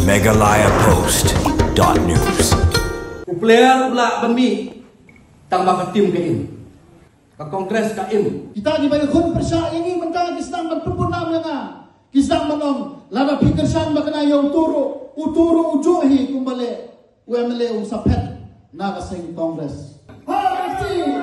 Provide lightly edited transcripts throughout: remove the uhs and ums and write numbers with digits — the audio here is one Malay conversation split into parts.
megalayapost.news. Player pula bami tambah ke tim KM. Ke kongres KM. Kita di bagi khun persya ini mentang kisah berpurnam langa. Kisah menong laba pikir san makna yo uturu ujuhi kumbale UMLA usapet naga sing kongres. Habati.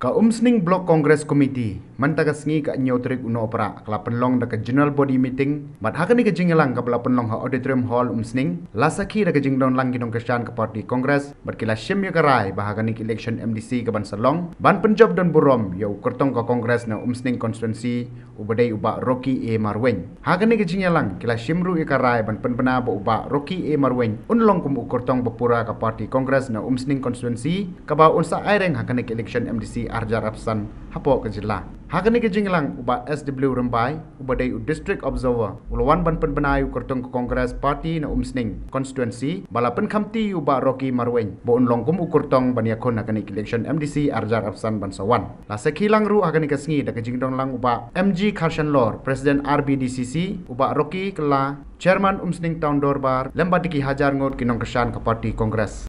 Ka Umsning Block Congress Committee mantagas ngi ka nyotrik uno opera kala penlong da ka general body meeting mat hakani ka jingelang ka bala penlong ha auditorium hall Umsning lasaki da ka jingdon lang ginong kesyan ka party congress mat kila shim ya karai bahagani ki election MDC ka ban salong ban penjob don burom yo kertong ka congress na Umsning constituency ubadai uba Rocky A Marwen hakani ka jingelang kila shimru ya karai ban penpena ba uba Rocky A Marwen unlong kum ukurtong bapura ka party congress na Umsning constituency ka ba unsa aireng hakani ki election MDC Arjar Afsan hapo ke jila hakani ke jinglang uba SW Rembai uba day district observer ulawan ban penbenayu kertong ke kongres party na Umsning constituency bala penkamti uba Rocky Marwen bo unlong kum ukurtong ban yakon hakani ke election MDC Arjar Afsan bansawan la sekilang ru hakani ke sngi da ke jingdong lang uba MG Karshan Lor president RBDCC uba Rocky kela chairman Umsning Town Dorbar lembadiki hajar ngot kinong kesan ke party kongres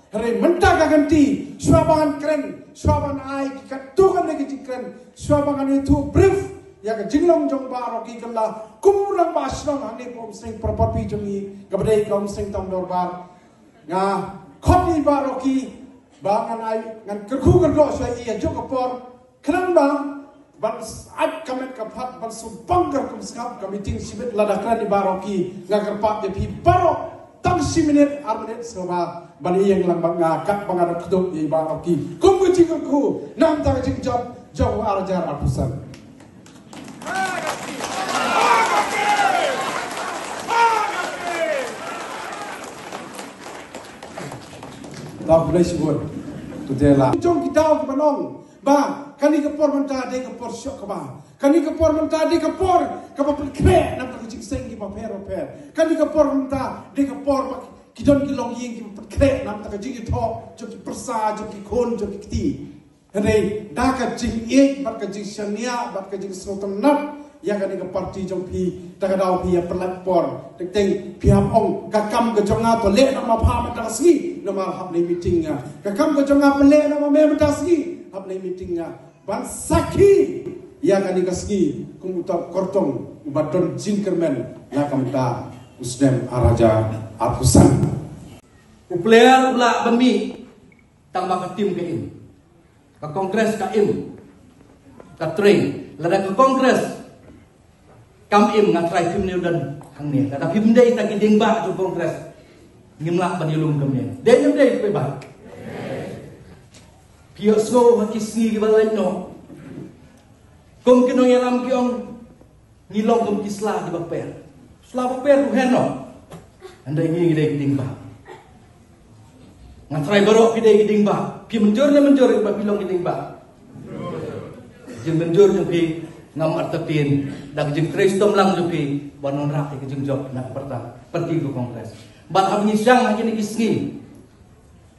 Hari mentah ganti, suabangan keren, suabangan ai katukan lagi keren, suabangan itu brief, ya ke jinglong jong Rocky kala, kumurang basnong hani Umsning property jongi, kabadai Umsning Town Dorbar, nga kopi Rocky, bangan ai ngan kerku kerdo saya iya jok kapor, keren bang, ban ai kamet kapat ban subanggar kumskap kamiting sibet ladakran di Rocky, nga kerpak jadi barok. Tang 10 minit, 6 menit sebab bani yang lambang ngakak bangadak kedok di Rocky. Kumbu cikgu nam tak cik job jauh Arjar Apusan. Tak boleh sebut. Tu dia lah. Jom kita ke Banong. Ba, kani kepor mentah de kepor syok ke ba. Kani kepor mentah de kepor kapal krek nak kecik seng ki ba per. Kani kepor mentah de kepor kidon kilong ying ki krek nak kecik itu jom ki persa jom ki kon jom ki ti. Hene da ka jing ek bat ka jing syania bat ka jing sotem nap yang kani ke parti jom pi da ka dau pi ya platform teng pihak ong kakam ke jonga to le nama pha mata sgi nama hab ni meeting kakam ke jonga pele nama me mata sgi hab ni meeting ban saki yang kani kasgi kumuta kortong ubadon jinkermen la kamta Usnem Araja Apusan Player pula bami tambah ke tim KM. Ke kongres KM. Ke train lada ke kongres KM ngatrai film ni dan hang ni. Kada film dai tak gideng ba tu kongres. Ngimlak ban yulung kemnya. Dai dai pe ba. Pio sko hakisni ke balai no. Kom kinong yalam kiong ngilong kom kisla di baper. Sla baper tu heno. Andai ngi gideng gideng ba. Ngatrai barok gideng gideng ba. Pi menjur ba bilong gideng ba. Jeng menjur jeng pi ngam artapin dak jeng kristom lang jeng pi banon rak ke jeng job nak pergi ke kongres. Ban abni sang hakini kisni.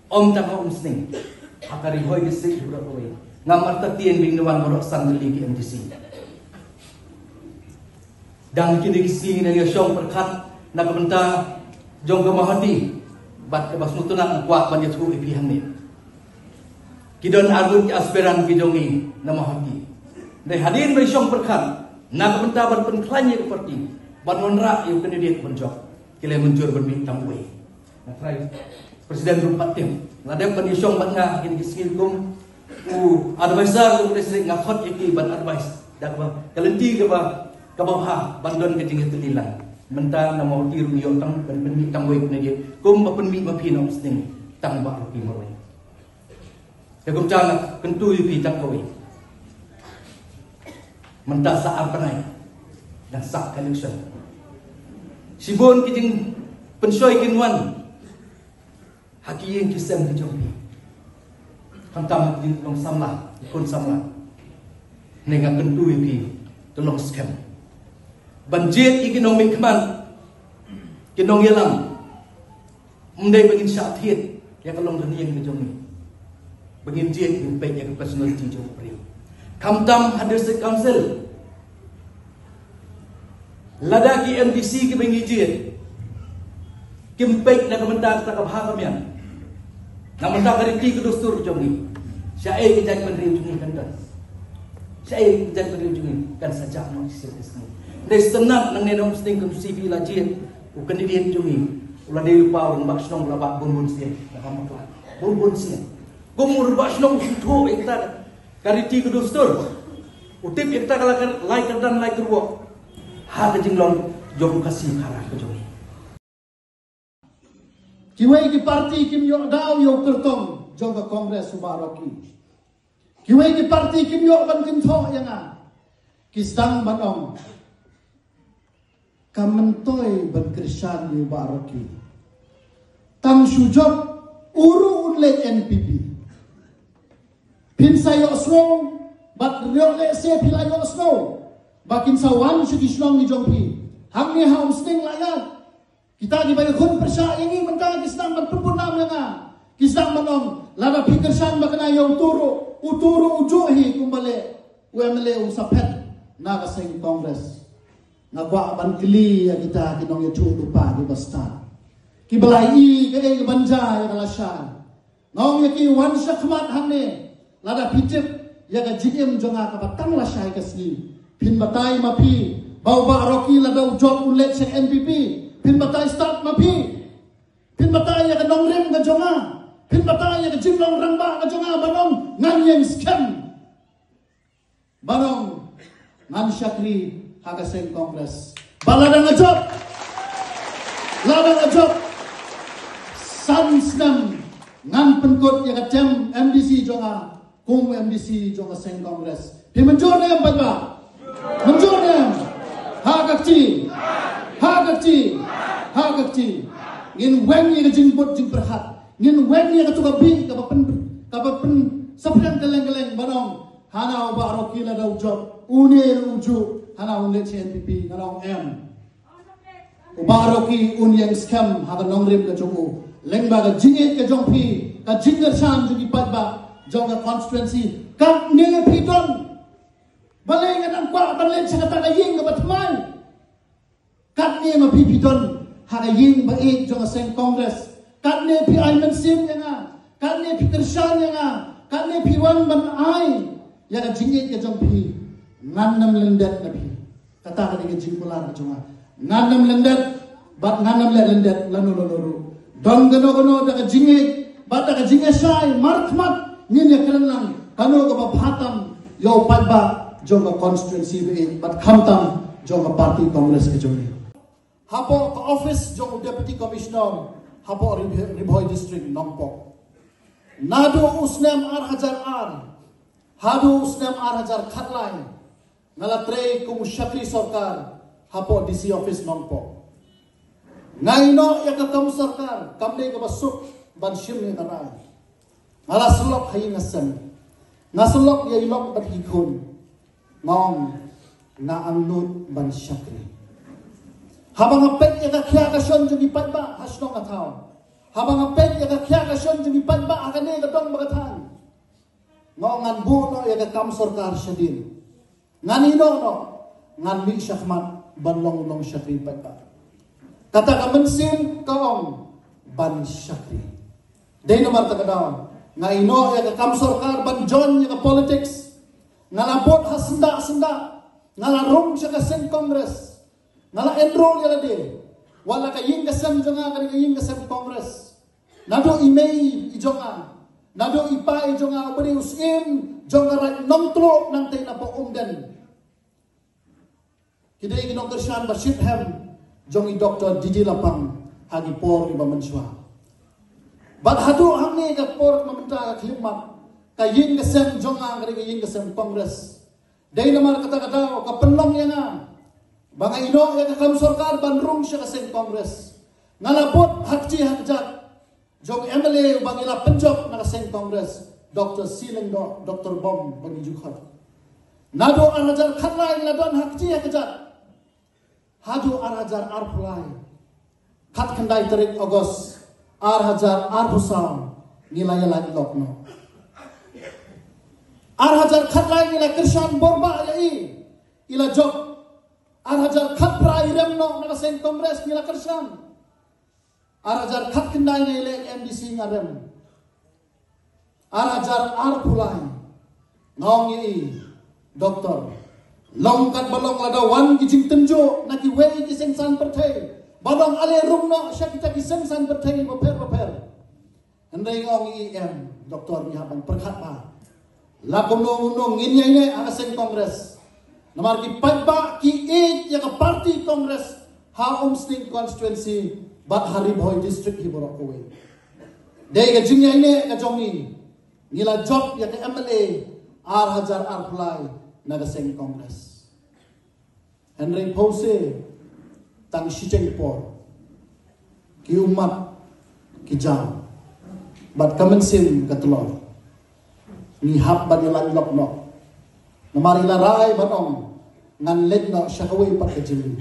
Om tak Umsning. Akari hoy gisik budak hoy. Ngamar tatien bing dewan borok sang ligi MDC. Dan kini gising na yosong perkat na kabenta jong kamahati bat kabas mutunan kuat banyak hu ipihan ni. Kidon arun ki aspiran kijongi na mahati. Dai hadin bai syong perkat na kabenta ban penklanya ke parti ban monra yu kandidat penjok. Kile menjur bermi tamwe. Na try Presiden rumpat tim. Ladem ban yosong ban nga kini gising kum advisor ku presiden ngakot iki ban advice dak ba kalenti ke ba kababha bandon ke jing tulilan menta na mau tiru yo tang ban mi tang we ne dia kum ba pen mi ma phi no sting tang ba ki mo we ya kum jang kentu yu pi tang ko we menta sa arpanai dan sa connection sibon ki jing pensoi kinwan haki yang kisem ke jombi Kantam di tolong samlah, ikon samlah. Nenga kentu iki tolong scam. Banjir iki nong mikman. Kinong yelam. Mendai bangin syatiet ya kalong danian ke jomi. Bangin jet impek ya ke personality jom pri. Kamtam ada council ladaki MDC ki bengijit kimpek na kementar tak kabha kamian na mentar kariti ke dostur jongi syai ke jadi menteri jongi kan syai ke jadi menteri jongi kan saja no isisni des tenang nang nenong sting kun CV lajin u kandidat jongi ulah dewi pawang baksnong labak bunbun sia nakama bunbun sia gumur baksnong itu ikta kariti ke dostur utip ikta kala like dan like ruo ha ke jinglon jom kasih khara ke jongi Kiwai ki parti kim yo daw yo kertong jong ka kongres Subaroki. Kiwai ki parti kim yo ban kim tho yanga. Kisang banong. Kamentoy ban Krishan yo Baroki. Tang sujok uru unle NPP. Pin sayo snow bat ryo le se pilayo snow. Bakin sawan sugishong ni jongpi. Hamni haum sting layat. Kita di bayi kun persya ini mentang kisang berpurnam yang kisang menong laba pikersan makna yang uturu ujuhi kumbale UMLA usapet na kasing kongres ngakwa ban kili ya kita kinong itu lupa di basta kibalai ke banja ya kalasyan ngong ya ki wan syakmat hanne lada pitip ya ka jikim jonga ka batang lasay kasni pin batay mapi bau ba roki lada ujot ulet se NPP pin batay start mapi pin batay ya kanong rim ka jonga pin batay ya jimlong rangba ka jonga banong nganyeng scam banong ngan syakri hakaseng kongres balada ngajok lada ngajok sansnam ngan penkot ya kacem MDC jonga kum MDC jonga seng kongres pin menjor nem padba menjor nem hakakci ngin wen ye jing bot jing berhat ngin wen ye tu kabi kapapen sapran geleng-geleng barong hana ba roki la dau job unir uju hana unle CNPP ngarong M ba roki un yang scam ha nong rim ka jongu lengba ka jingit ka jongpi ka jinger sam jugi patba jonga constituency ka ne piton baleng an kwa baleng sa ta ying ka batmai kat ne ma pipiton haga ying ba ik jong seng kongres kat ne pi Ayman Sim yang kat ne pi Kershan yang kat ne pi wan ban ai ya ka jingit ya jong pi nganam lendet na pi kata ka ni jing pular ka jong nganam lendet bat nganam lendet lanu don gono da ka jingit bat da ka jingit sai martmat ni ne kelenang kanu ka bhatam yo padba jong ka constituency be bat khamtam jong ka party kongres ka jong hapo ka office jong deputy commissioner hapo Ribhoy district Nongpok nado usnem ar hadu usnem ar khatlai ngalatre kum syakri sarkar hapo DC office Nongpok ngaino ya ka kam sarkar kamde ka basuk ban shim ni tarai ngala sulok hayi ngasen ngasulok ya ilok bat hikun ngom na anut ban syakri habang apet ya kakya ka shon jung ipat ba hasnong ataw habang apet ya kakya ka shon jung ipat ba akane ka dong bagatan ngan bu no ya ka kam sarkar syadin nganino no ngan mi syahmat banlong nong syakri ipat ba kata ka mensin kaong ban syakri dai nomor takadaw ngaino ya ka kam sarkar ban jon ya ka politics ngalabot hasenda ngalarong siya ka sen kongres ngala enroll ya de wala ka ying kasam jonga ka ying kasam kongres nado imei ijonga nado ipa ijonga bari usim jonga right nomtlo nang tay na po umden kidai ginong Kershan Bashir Ham jongi Dr. Didi Lapang hagi por iba manswa bat hadu hamne ka por mamenta ka klimat ka ying kasam jonga ka ying kasam kongres dai namar kata-kata ka penlong yana banga ino ya ka kam sarkar banrung siya kasing kongres ngalapot hakji hakjat jong MLA bangila penjok na kasing kongres Dr. Siling Dr. Bom bagi jukhat nado arajar khatlai ladon hakji hakjat hadu arajar arpulai khat khandai tarik Agos arhajar arhusam nilai lagi lokno arhajar khatlai nilai Kershan borba yai ila jok Arajar khat prai remno nakaseng kongres nila kersan. Arajar khat kendai nilai MDC ngarem. Arajar arpulai ngongi doktor longkat balong lada wan kijing tenjo naki wei kiseng san pertai balong ale rumno syakita kiseng san pertai baper hendai ngongi doktor ni habang perkhat pa lakono unong nginyai ne akaseng kongres namar ki patba ki ya ka party kongres ha Umsning constituency bat Hariboy district hi borok kowe dei ka jingyai ne ka jongi nila job ya ka MLA Hajar Arpulai nagaseng kongres Henry Pose tang Shijeng Por ki umat ki jam bat kamensim katelor ni hab banilan lokno namari larai banong ngan letno syakawai pat kejili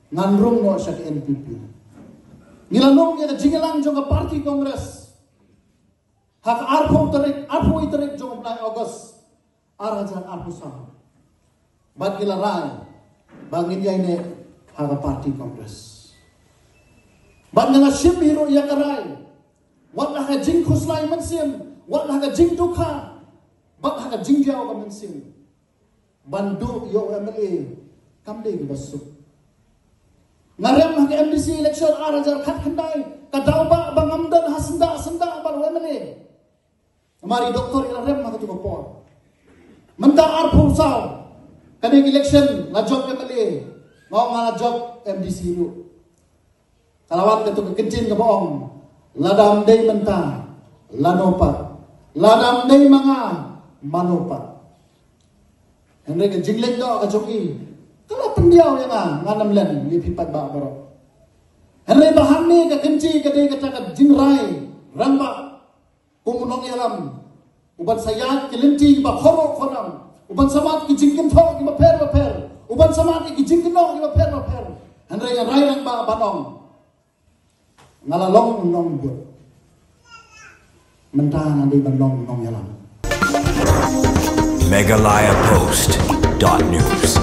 ngan rumno syak NPP nilanong ya jingelang jong party kongres hak arpo iterik jong play August Arajan arpusam bat ilarai bangin yai ne haga party kongres bat nga ship hero ya karai wat laga jing khuslai mensim wat laga jing dukha bat haga jing diaw ka mensim bandu yo MLA kamde ki basuk ngarem haga MDC election Arajar khat khandai kadauba bangamdan hasenda senda bal MLA mari doktor ilarem haga tu por Menta arpul saw kaning election na job MLA ngong na job MDC lu kalawat ketu kekencin ke boong ladam day menta lanopat ladam day mga manopat henry ke jingling do ka joki kala pendiaw yang nganam len lipipat ba baro henry bahan ni ke kenci ke day kata jingrai ramba kumunong yalam uban sayat kelinti ba khoro khonam uban samat ki jingkin tho ki ba per uban samat ki jingkin no ki ba per handre rai lang ba banong ngalalong nong bu mentang andi banong nong yalam Meghalaya Post.news